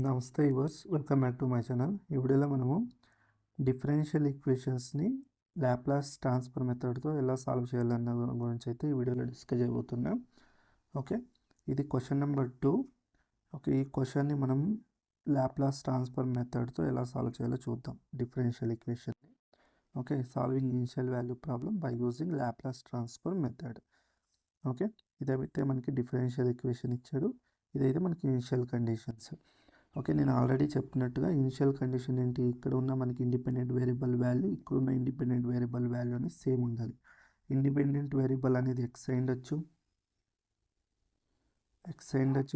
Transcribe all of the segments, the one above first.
నమస్తే yours, welcome back to my channel. ఈ వీడియోలో మనము డిఫరెన్షియల్ ఈక్వేషన్స్ని లాప్లాస్ ట్రాన్స్ఫర్ మెథడ్తో ఎలా సాల్వ్ చేయాలన్న గురించి అయితే ఈ వీడియోలో డిస్కస్ చేయబోతున్నాం. ఓకే, ఇది క్వశ్చన్ నెంబర్ 2. ఓకే, ఈ క్వశ్చన్ని మనం లాప్లాస్ ట్రాన్స్ఫర్ మెథడ్తో ఎలా సాల్వ్ చేయాలో చూద్దాం. డిఫరెన్షియల్ ఈక్వేషన్ని okay, solving initial value problem by using Laplace transfer method. Okay, ఇదైతే మనకి డిఫరెన్షియల్ ఈక్వేషన్ ఇచ్చాడు, ఇదైతే మనకి ఇనిషియల్ కండిషన్స్. ఓకే, నేను ఆల్రెడీ చెప్పినట్టుగా ఇనిషియల్ కండిషన్ ఏంటి, ఇక్కడ ఉన్న మనకి ఇండిపెండెంట్ వేరియబుల్ వాల్యూ, ఇక్కడ ఉన్న ఇండిపెండెంట్ వేరియబుల్ వాల్యూ అనేది సేమ్ ఉండాలి. ఇండిపెండెంట్ వేరియబుల్ అనేది ఎక్స్ అయ్యుండొచ్చు,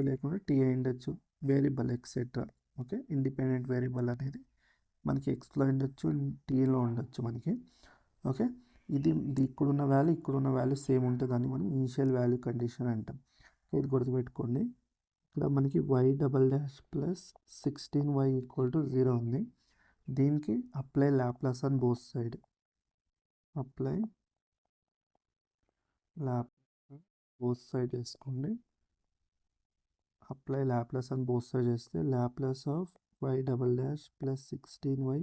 లేకుంటే టీ అయ్యుండొచ్చు, variable etcetera. Okay, independent variable అనేది మనకి ఎక్స్లో ఉండొచ్చు, టీలో ఉండొచ్చు మనకి. ఓకే, ఇది ఇక్కడున్న వాల్యూ సేమ్ ఉంటుందని మనం ఇనిషియల్ వాల్యూ కండిషన్ అంటాం. ఇది గుర్తుపెట్టుకోండి. ఇక్కడ మనకి y double dash plus 16y equal to 0 ఉంది. దీనికి apply Laplace on both side. వేసుకోండి. Apply Laplace on both side చేస్తే Laplace of y double dash plus 16y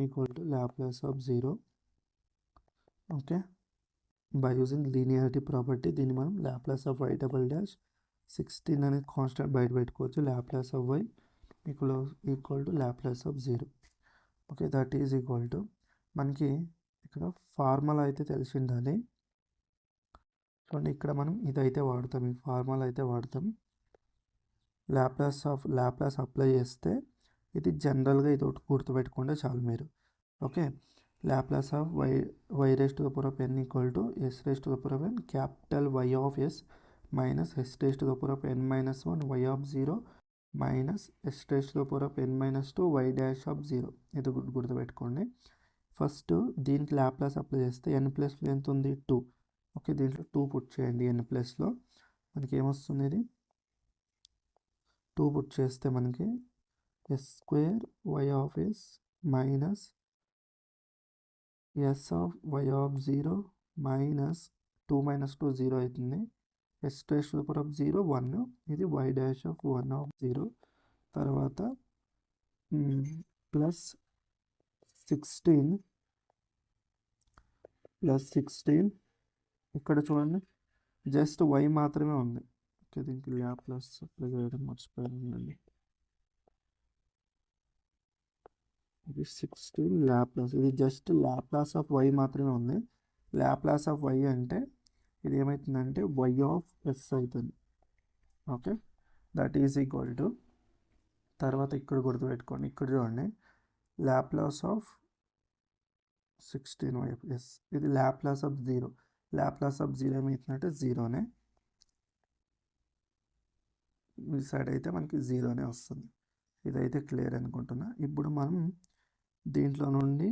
equal to Laplace of 0. Okay, by using linearity property దీన్ని మనం Laplace of y double dash 16 అనేది constant బయట పెట్టుకోవచ్చు. Laplace of y equal to Laplace of 0. Okay, that is equal to మనకి ఇక్కడ formula అయితే తెలిసి ఉండాలి. చూడండి, ఇక్కడ మనం ఇదైతే వాడతాం, ఈ ఫార్ములా అయితే వాడతాం. లాప్లాస్ అప్లై చేస్తే ఇది జనరల్గా ఇది ఒకటి గుర్తుపెట్టుకుంటే చాలు మీరు. Okay, Laplace of y raised to the power of n equal to s raised to the power of n capital y of s minus s raised to the power of n minus 1 y of 0 minus s raised to the power of n minus 2 y dash of 0. ఇది గుర్తుపెట్టుకోండి. First దీనికి Laplace apply చేస్తే n ప్లస్లో ఎంత ఉంది, 2. Okay, దీంట్లో 2 put చేయండి. n ప్లస్లో మనకి ఏమొస్తుంది, ఇది 2 పుట్ చేస్తే మనకి s square y of s minus s of y of 0 minus 2 minus 2 0 అవుతుంది. s raised to the power of 0 1, ఇది y డాష్ ఆఫ్ 1 ఆఫ్ 0. తర్వాత ప్లస్ 16 ఇక్కడ చూడండి, జస్ట్ y మాత్రమే ఉంది. ఓకే, దీనికి లాప్లాస్ అప్లై చేయడం మర్చిపోయానండి. ఇది 16 లాప్లాస్, ఇది జస్ట్ లాప్లాస్ ఆఫ్ y మాత్రమే ఉంది. లాప్లాస్ ఆఫ్ y అంటే ఇది ఏమవుతుందంటే y ఆఫ్ s అవుతుంది. Okay, that is equal to తర్వాత ఇక్కడ గుర్తుపెట్టుకోండి, ఇక్కడ చూడండి లాప్లాస్ ఆఫ్ 16y ఎస్, ఇది లాప్లాస్ ఆఫ్ 0. లాప్లాస్ ఆఫ్ 0 ఏమవుతుందంటే 0నే, ఈ సైడ్ అయితే మనకి 0నే వస్తుంది. ఇదైతే క్లియర్ అనుకుంటున్నా. ఇప్పుడు మనం దీంట్లో నుండి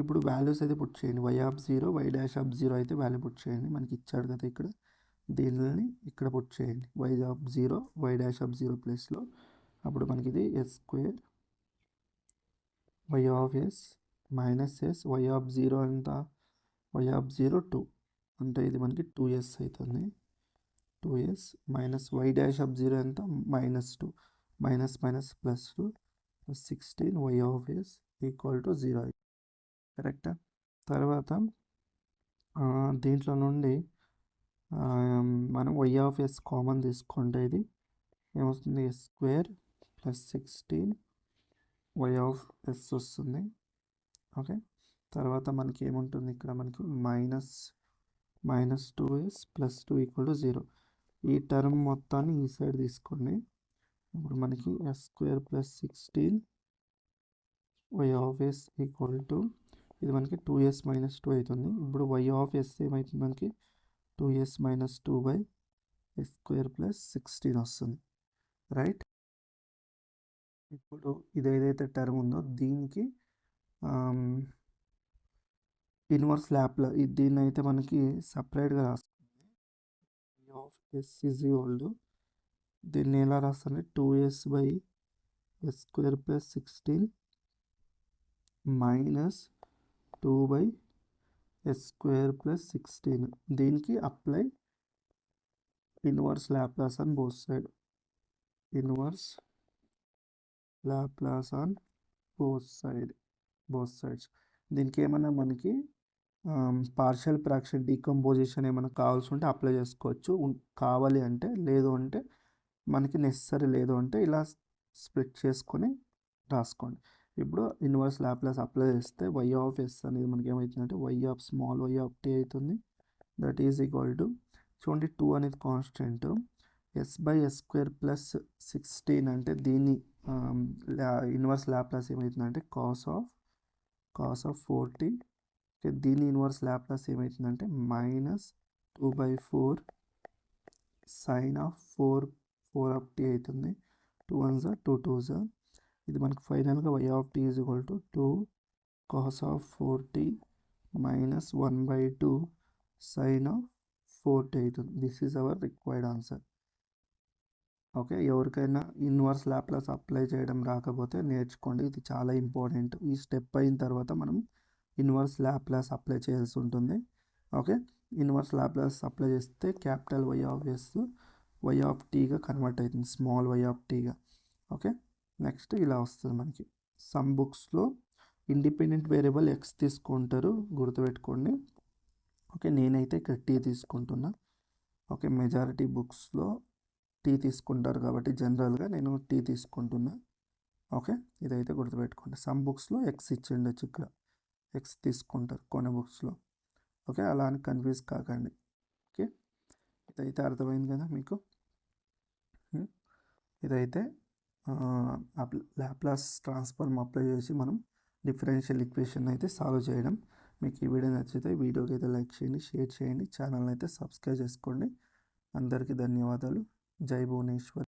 ఇప్పుడు వాల్యూస్ అయితే పుట్ చేయండి. y of 0 y dash of 0 అయితే వాల్యూ పుట్ చేయండి. మనకి ఇచ్చాడు కదా ఇక్కడ, దీనిని ఇక్కడ పుట్ చేయండి. y of 0 y dash of 0 ప్లేస్లో. అప్పుడు మనకి ఇది s square y of s minus s y of 0 ఎంత, y ఆఫ్ 0 2 అంటే ఇది మనకి 2s అవుతుంది. 2s minus y dash of 0 ఎంత, -2 minus +2 16 y of s equal to 0. కరెక్టా? తర్వాత దీంట్లో నుండి మనం y ఆఫ్ s కామన్ తీసుకుంటే ఇది ఏమొస్తుంది, s square plus 16 y of s వస్తుంది. ఓకే, తర్వాత మనకి ఏముంటుంది, ఇక్కడ మనకి -2s ప్లస్ 2 ఈక్వల్ టు 0. ఈ టర్మ్ మొత్తాన్ని ఈ సైడ్ తీసుకోండి. ఇప్పుడు మనకి s square plus 16 y of s equal to ఇది మనకి 2s మైనస్ 2 అవుతుంది. ఇప్పుడు y ఆఫ్ s ఏమవుతుంది, మనకి 2s minus 2 by s square plus 16 వస్తుంది. రైట్, ఇప్పుడు ఇది ఏదైతే టర్మ్ ఉందో దీనికి ఇన్వర్స్ ల్యాప్లో దీన్ని అయితే మనకి సపరేట్గా రాస్తుంది. y of s is equal to దీన్ని ఎలా రాస్తారంటే 2s by s square plus 16 minus 2 by s square plus 16. దీనికి apply inverse Laplace on both side. Inverse Laplace on both sides. దీనికి ఏమైనా మనకి పార్షియల్ ఫ్రాక్షన్ డీకంపోజిషన్ ఏమైనా కావాల్సి ఉంటే అప్లై చేసుకోవచ్చు, కావాలి అంటే. లేదు అంటే మనకి నెసెసరీ లేదు అంటే ఇలా స్ప్లిట్ చేసుకొని రాసుకోండి. ఇప్పుడు ఇన్వర్స్ లాప్లాస్ అప్లై చేస్తే వై ఆఫ్ ఎస్ అనేది మనకి ఏమవుతుందంటే Y of small Y of T అవుతుంది. దట్ ఈజ్ ఈక్వల్ టు, చూడండి 2 అనేది కాన్స్టెంట్, s/s² ప్లస్ 16 అంటే దీన్ని ఇన్వర్స్ లాప్లాస్ ఏమవుతుందంటే కాస్ ఆఫ్ 4t. దీని ఇన్వర్స్ లాప్లాస్ ఏమవుతుందంటే -2/4 సైన్ ఆఫ్ 4 ఆఫ్ టీ అవుతుంది. 2 1s 2 2s. ఇది మనకు ఫైనల్గా Y of T is equal to 2 cos of 4t minus 1/2 sine of 4t అవుతుంది. This is our required answer. Okay, ఎవరికైనా inverse Laplace apply చేయడం రాకపోతే నేర్చుకోండి, ఇది చాలా ఇంపార్టెంట్. ఈ స్టెప్ అయిన తర్వాత మనం ఇన్వర్స్ లాప్లాస్ అప్లై చేయాల్సి ఉంటుంది. ఓకే, ఇన్వర్స్ లాప్లాస్ అప్లై చేస్తే capital Y of S Y of టీగా కన్వర్ట్ అవుతుంది, స్మాల్ వై ఆఫ్ టీగా. ఓకే, నెక్స్ట్ ఇలా వస్తుంది మనకి. సమ్ బుక్స్లో ఇండిపెండెంట్ వేరియబుల్ ఎక్స్ తీసుకుంటారు, గుర్తుపెట్టుకోండి. ఓకే, నేనైతే ఇక్కడ టీ తీసుకుంటున్నా. ఓకే, మెజారిటీ బుక్స్లో టీ తీసుకుంటారు కాబట్టి జనరల్గా నేను టీ తీసుకుంటున్నా. ఓకే, ఇదైతే గుర్తుపెట్టుకోండి. సమ్ బుక్స్లో ఎక్స్ ఇచ్చిండొచ్చు, ఇక్కడ ఎక్స్ తీసుకుంటారు కొన్ని బుక్స్లో. ఓకే, అలా అని కన్ఫ్యూజ్ కాకండి. ఓకే, ఇదైతే అర్థమైంది కదా మీకు. ఇదైతే లాప్లాస్ ట్రాన్స్ఫార్మ్ అప్లై చేసి మనం డిఫరెన్షియల్ ఈక్వేషన్ అయితే సాల్వ్ చేయడం. మీకు ఈ వీడియో నచ్చితే వీడియోకి అయితే లైక్ చేయండి, షేర్ చేయండి, ఛానల్ని అయితే సబ్స్క్రైబ్ చేసుకోండి. అందరికీ ధన్యవాదాలు. జై భువనేశ్వర్.